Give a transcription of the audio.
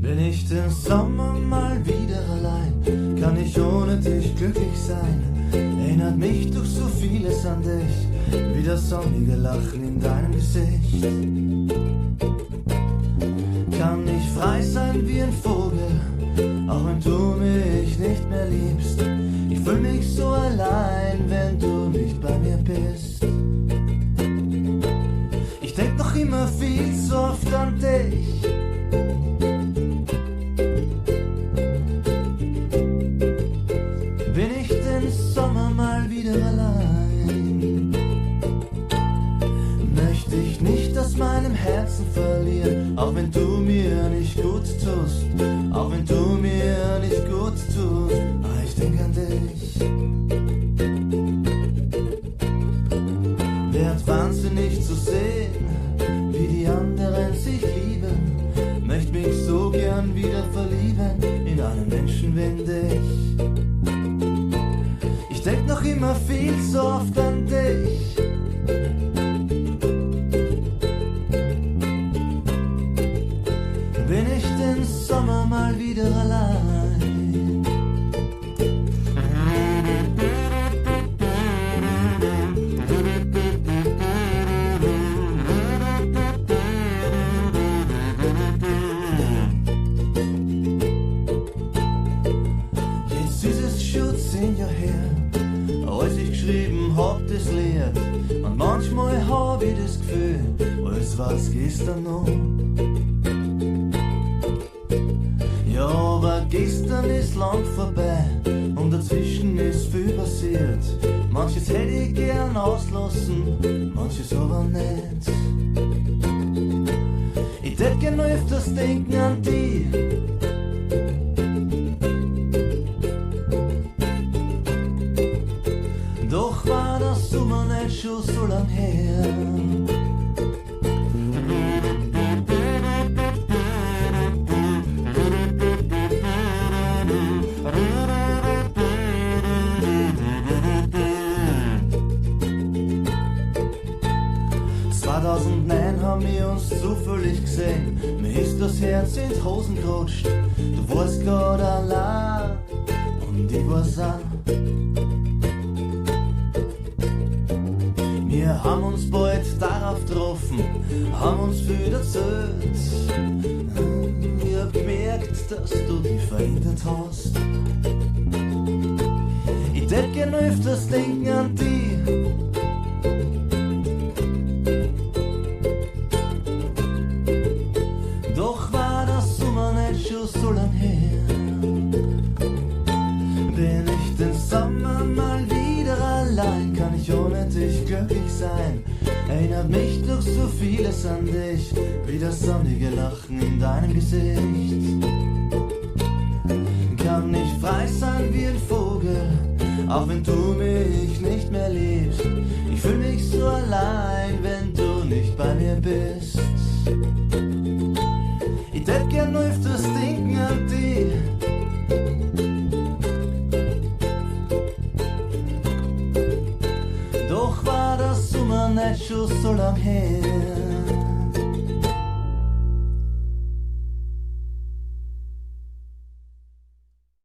Bin ich den Sommer mal wieder allein, kann ich ohne dich glücklich sein. Erinnert mich durch so vieles an dich, wie das sonnige Lachen in deinem Gesicht. Kann ich frei sein wie ein Vogel, auch wenn du mich nicht mehr liebst. Ich fühl mich so allein, wenn du nicht bei mir bist. Ich denk noch immer viel zu oft an dich. Bin ich den Sommer mal wieder allein, möchte ich nicht aus meinem Herzen verlieren, auch wenn du mir nicht gut tust, auch wenn du mir nicht gut tust, ich denk an dich. Werd wahnsinnig zu sehen, wie die anderen sich lieben, möcht mich so gern wieder verlieben in einen Menschen wie dich. Ich denk noch immer viel zu oft an dich. Bin ich den Sommer mal wieder allein. Jetzt ist es schon 10 Jahre her, als ich geschrieben hab das Lied. Und manchmal hab ich das Gefühl, als war's gestern noch. Ja, aber gestern ist lang vorbei und dazwischen ist viel passiert. Manches hätte ich gern auslassen, manches aber nicht. Ich tät gern öfters denken an die. Doch war der Sommer nicht schon so lang her. 2009 haben wir uns zufällig gesehen. Mir ist das Herz in die Hosen gerutscht. Du warst grad allein und ich war's auch. Wir haben uns bald darauf getroffen, haben uns viel erzählt. Ich hab gemerkt, dass du dich verändert hast. Ich tät gern öfters denken an dich. Doch war das Sommer nicht schon so lang her. Bin ich den Sommer mal wieder allein, kann ich ohne dich glücklich sein. Erinnert mich durch so vieles an dich, wie das sonnige Lachen in deinem Gesicht. Kann ich frei sein wie ein Vogel, auch wenn du mich nicht mehr liebst. Ich fühl mich so allein, wenn du nicht bei mir bist. Ich tät gern öfters denken an dich. Doch war der Sommer nicht schon so lang her.